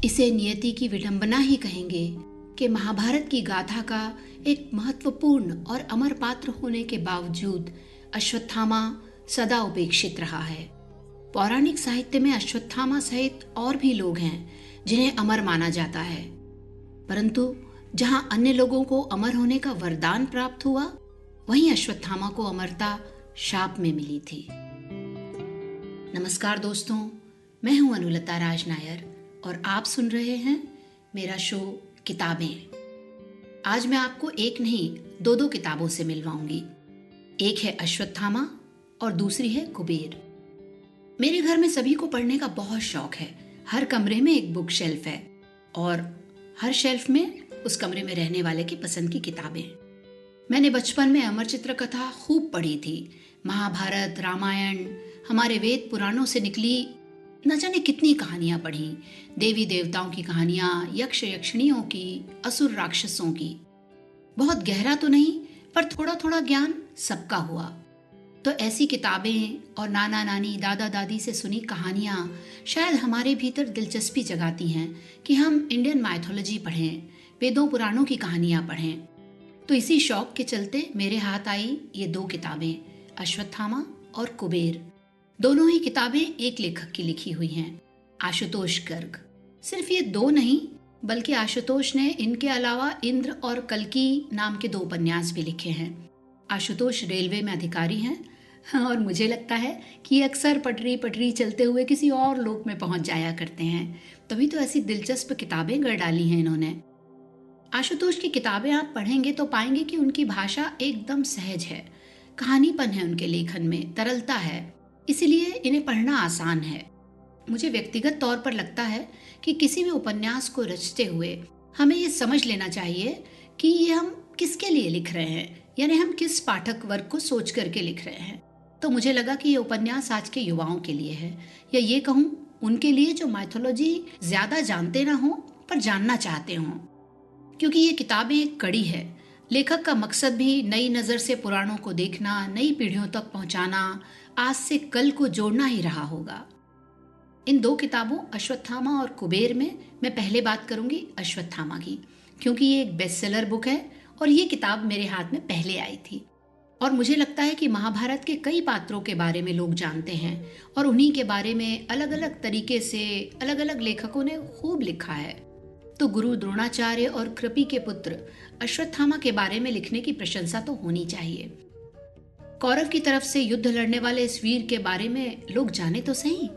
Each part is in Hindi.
इसे नियति की विडंबना ही कहेंगे कि महाभारत की गाथा का एक महत्वपूर्ण और अमर पात्र होने के बावजूद अश्वत्थामा सदा उपेक्षित रहा है। पौराणिक साहित्य में अश्वत्थामा सहित और भी लोग हैं जिन्हें अमर माना जाता है, परंतु जहां अन्य लोगों को अमर होने का वरदान प्राप्त हुआ, वहीं अश्वत्थामा को अमरता शाप में मिली थी। नमस्कार दोस्तों, मैं हूं अनुलता राज नायर और आप सुन रहे हैं मेरा शो किताबें। आज मैं आपको एक नहीं दो किताबों से मिलवाऊंगी। एक है अश्वत्थामा और दूसरी है कुबेर। मेरे घर में सभी को पढ़ने का बहुत शौक है। हर कमरे में एक बुक शेल्फ है और हर शेल्फ में उस कमरे में रहने वाले की पसंद की किताबें। मैंने बचपन में अमर चित्र कथा खूब पढ़ी थी। महाभारत, रामायण, हमारे वेद पुराणों से निकली न जाने कितनी कहानियां पढ़ी। देवी देवताओं की कहानियां, यक्ष यक्षिणियों की, असुर राक्षसों की। बहुत गहरा तो नहीं, पर थोड़ा थोड़ा ज्ञान सबका हुआ। तो ऐसी किताबें और नाना नानी, दादा दादी से सुनी कहानियां शायद हमारे भीतर दिलचस्पी जगाती हैं कि हम इंडियन माइथोलॉजी पढ़ें, वेदों पुराणों की कहानियां पढ़ें। तो इसी शौक के चलते मेरे हाथ आई ये दो किताबें, अश्वत्थामा और कुबेर। दोनों ही किताबें एक लेखक की लिखी हुई हैं, आशुतोष गर्ग। सिर्फ ये दो नहीं, बल्कि आशुतोष ने इनके अलावा इंद्र और कल्कि नाम के 2 उपन्यास भी लिखे हैं। आशुतोष रेलवे में अधिकारी हैं और मुझे लगता है कि अक्सर पटरी चलते हुए किसी और लोक में पहुंच जाया करते हैं। तभी तो ऐसी दिलचस्प किताबें गढ़ डाली हैं इन्होंने। आशुतोष की किताबें आप पढ़ेंगे तो पाएंगे कि उनकी भाषा एकदम सहज है, कहानीपन है उनके लेखन में, तरलता है, इसीलिए इन्हें पढ़ना आसान है। मुझे व्यक्तिगत तौर पर लगता है कि किसी भी उपन्यास को रचते हुए हमें ये समझ लेना चाहिए कि ये हम किसके लिए लिख रहे हैं, यानी हम किस पाठक वर्ग को सोच करके लिख रहे हैं। तो मुझे लगा कि ये उपन्यास आज के युवाओं के लिए है, या ये कहूँ उनके लिए जो माइथोलॉजी ज्यादा जानते ना हो पर जानना चाहते हों, क्योंकि ये किताबें एक कड़ी है। लेखक का मकसद भी नई नजर से पुराणों को देखना, नई पीढ़ियों तक पहुंचाना, आज से कल को जोड़ना ही रहा होगा। इन 2 किताबों अश्वत्थामा और कुबेर में मैं पहले बात करूंगी अश्वत्थामा की, क्योंकि ये एक बेस्ट सेलर बुक है और ये किताब मेरे हाथ में पहले आई थी। और मुझे लगता है कि महाभारत के कई पात्रों के बारे में लोग जानते हैं और उन्हीं के बारे में अलग अलग तरीके से अलग अलग लेखकों ने खूब लिखा है। तो गुरु द्रोणाचार्य और कृपि के पुत्र अश्वत्थामा के बारे में लिखने की प्रशंसा तो होनी चाहिए। कौरव की तरफ से युद्ध लड़ने वाले इस वीर के बारे में लोग जाने तो सही।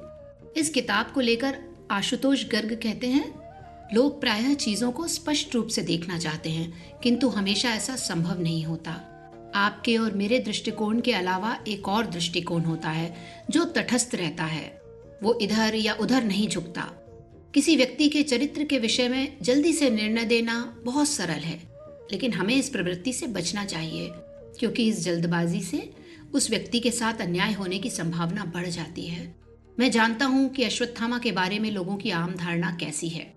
इस किताब को लेकर आशुतोष गर्ग कहते हैं, लोग प्रायः चीजों को स्पष्ट रूप से देखना चाहते हैं, किंतु हमेशा ऐसा संभव नहीं होता। आपके और मेरे दृष्टिकोण के अलावा एक और दृष्टिकोण होता है जो तटस्थ रहता है। वो इधर या उधर नहीं झुकता। किसी व्यक्ति के चरित्र के विषय में जल्दी से निर्णय देना बहुत सरल है, लेकिन हमें इस प्रवृत्ति से बचना चाहिए, क्योंकि इस जल्दबाजी से उस व्यक्ति के साथ अन्याय होने की संभावना बढ़ जाती है। मैं जानता हूं कि अश्वत्थामा के बारे में लोगों की आम धारणा कैसी है।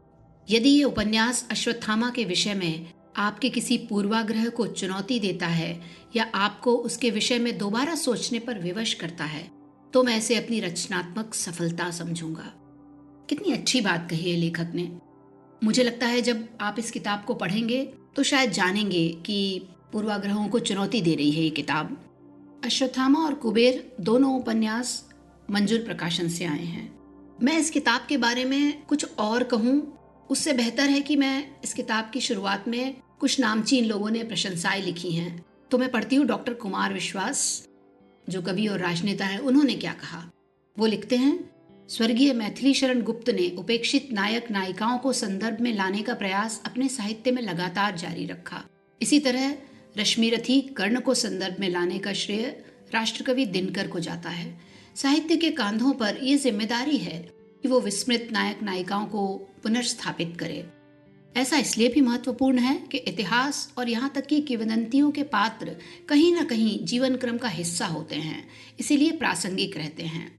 यदि ये उपन्यास अश्वत्थामा के विषय में आपके किसी पूर्वाग्रह को चुनौती देता है या आपको उसके विषय में दोबारा सोचने पर विवश करता है, तो मैं इसे अपनी रचनात्मक सफलता समझूंगा। कितनी अच्छी बात कही है लेखक ने। मुझे लगता है जब आप इस किताब को पढ़ेंगे तो शायद जानेंगे कि पूर्वाग्रहों को चुनौती दे रही है ये किताब। अश्वत्थामा और कुबेर दोनों उपन्यास मंजूर प्रकाशन से आए हैं। मैं इस किताब के बारे में कुछ और कहूँ उससे बेहतर है कि मैं इस किताब की शुरुआत में कुछ नामचीन लोगों ने प्रशंसाएं लिखी हैं। तो मैं पढ़ती हूँ डॉक्टर कुमार विश्वास, जो कवि और राजनेता है, उन्होंने क्या कहा। वो लिखते हैं, स्वर्गीय मैथिली शरण गुप्त ने उपेक्षित नायक नायिकाओं को संदर्भ में लाने का प्रयास अपने साहित्य में लगातार जारी रखा। इसी तरह रश्मिरथी कर्ण को संदर्भ में लाने का श्रेय राष्ट्रकवि दिनकर को जाता है। साहित्य के कांधों पर यह जिम्मेदारी है कि वो विस्मृत नायक नायिकाओं को पुनर्स्थापित करे। ऐसा इसलिए भी महत्वपूर्ण है कि इतिहास और यहाँ तक कि किंवदंतियों के पात्र कहीं न कहीं जीवन क्रम का हिस्सा होते हैं, इसीलिए प्रासंगिक रहते हैं।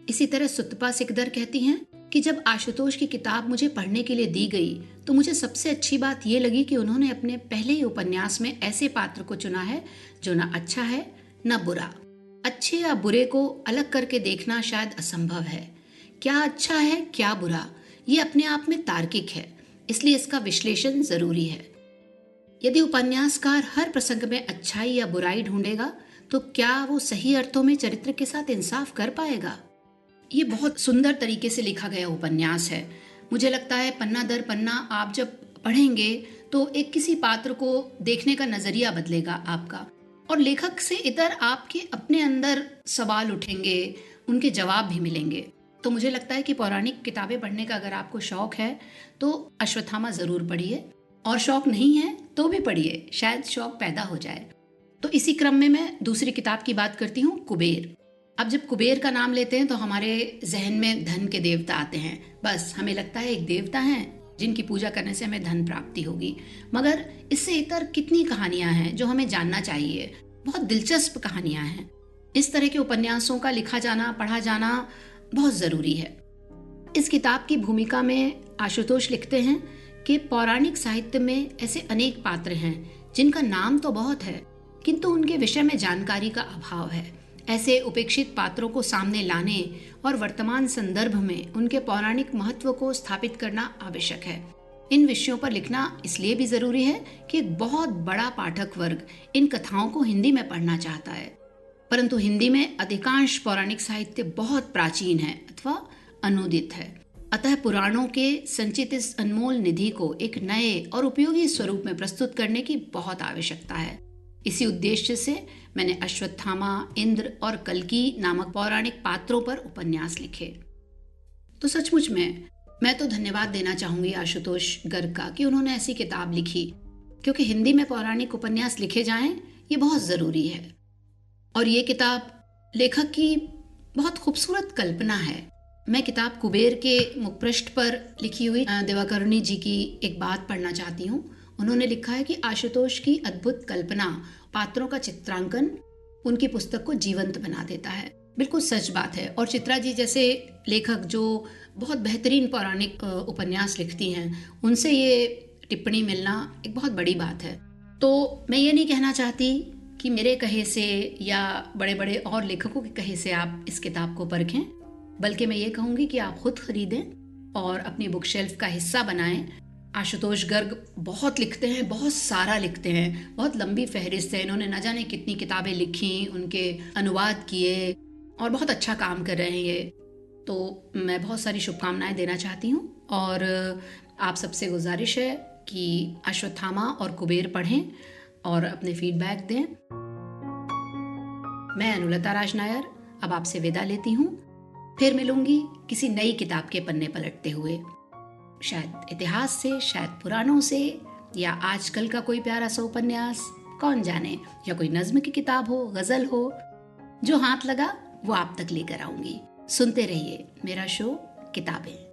इसी तरह सुतपा सिकदर कहती हैं कि जब आशुतोष की किताब मुझे पढ़ने के लिए दी गई तो मुझे सबसे अच्छी बात यह लगी कि उन्होंने अपने पहले ही उपन्यास में ऐसे पात्र को चुना है जो न अच्छा है न बुरा। अच्छे या बुरे को अलग करके देखना शायद असंभव है। क्या अच्छा है क्या बुरा, ये अपने आप में तार्किक है, इसलिए इसका विश्लेषण जरूरी है। यदि उपन्यासकार हर प्रसंग में अच्छाई या बुराई ढूंढेगा तो क्या वो सही अर्थों में चरित्र के साथ इंसाफ कर पाएगा? ये बहुत सुंदर तरीके से लिखा गया उपन्यास है। मुझे लगता है पन्ना दर पन्ना आप जब पढ़ेंगे तो एक किसी पात्र को देखने का नजरिया बदलेगा आपका, और लेखक से इतर आपके अपने अंदर सवाल उठेंगे, उनके जवाब भी मिलेंगे। तो मुझे लगता है कि पौराणिक किताबें पढ़ने का अगर आपको शौक है तो अश्वत्थामा जरूर पढ़िए, और शौक नहीं है तो भी पढ़िए, शायद शौक पैदा हो जाए। तो इसी क्रम में मैं दूसरी किताब की बात करती हूँ, कुबेर। अब जब कुबेर का नाम लेते हैं तो हमारे जहन में धन के देवता आते हैं। बस हमें लगता है एक देवता हैं जिनकी पूजा करने से हमें धन प्राप्ति होगी, मगर इससे इतर कितनी कहानियां हैं जो हमें जानना चाहिए। बहुत दिलचस्प कहानियां हैं। इस तरह के उपन्यासों का लिखा जाना, पढ़ा जाना बहुत जरूरी है। इस किताब की भूमिका में आशुतोष लिखते हैं कि पौराणिक साहित्य में ऐसे अनेक पात्र हैं जिनका नाम तो बहुत है किंतु उनके विषय में जानकारी का अभाव है। ऐसे उपेक्षित पात्रों को सामने लाने और वर्तमान संदर्भ में उनके पौराणिक महत्व को स्थापित करना आवश्यक है। इन विषयों पर लिखना इसलिए भी जरूरी है कि एक बहुत बड़ा पाठक वर्ग इन कथाओं को हिंदी में पढ़ना चाहता है, परंतु हिंदी में अधिकांश पौराणिक साहित्य बहुत प्राचीन है अथवा अनुदित है। अतः पुराणों के संचित इस अनमोल निधि को एक नए और उपयोगी स्वरूप में प्रस्तुत करने की बहुत आवश्यकता है। इसी उद्देश्य से मैंने अश्वत्थामा, इंद्र और कल्की नामक पौराणिक पात्रों पर उपन्यास लिखे। तो सचमुच में मैं तो धन्यवाद देना चाहूंगी आशुतोष गर्ग का कि उन्होंने ऐसी किताब लिखी, क्योंकि हिंदी में पौराणिक उपन्यास लिखे जाएं ये बहुत जरूरी है। और ये किताब लेखक की बहुत खूबसूरत कल्पना है। मैं किताब कुबेर के मुखपृष्ठ पर लिखी हुई दिवाकरुणी जी की एक बात पढ़ना चाहती हूँ। उन्होंने लिखा है कि आशुतोष की अद्भुत कल्पना, पात्रों का चित्रांकन उनकी पुस्तक को जीवंत बना देता है। बिल्कुल सच बात है। और चित्रा जी जैसे लेखक जो बहुत बेहतरीन पौराणिक उपन्यास लिखती हैं, उनसे ये टिप्पणी मिलना एक बहुत बड़ी बात है। तो मैं ये नहीं कहना चाहती कि मेरे कहे से या बड़े बड़े और लेखकों के कहे से आप इस किताब को परखें, बल्कि मैं ये कहूँगी कि आप खुद खरीदें और अपनी बुक शेल्फ का हिस्सा बनाएं। आशुतोष गर्ग बहुत लिखते हैं, बहुत सारा लिखते हैं, बहुत लंबी फहरिस्त है। इन्होंने न जाने कितनी किताबें लिखी, उनके अनुवाद किए और बहुत अच्छा काम कर रहे हैं ये। तो मैं बहुत सारी शुभकामनाएं देना चाहती हूँ और आप सबसे गुजारिश है कि अश्वत्थामा और कुबेर पढ़ें और अपने फीडबैक दें। मैं अनुलता राजनायर अब आपसे विदा लेती हूँ। फिर मिलूंगी किसी नई किताब के पन्ने पलटते हुए, शायद इतिहास से, शायद पुराणों से, या आजकल का कोई प्यारा सा उपन्यास, कौन जाने, या कोई नज्म की किताब हो, गजल हो। जो हाथ लगा वो आप तक लेकर आऊंगी। सुनते रहिए मेरा शो किताबें।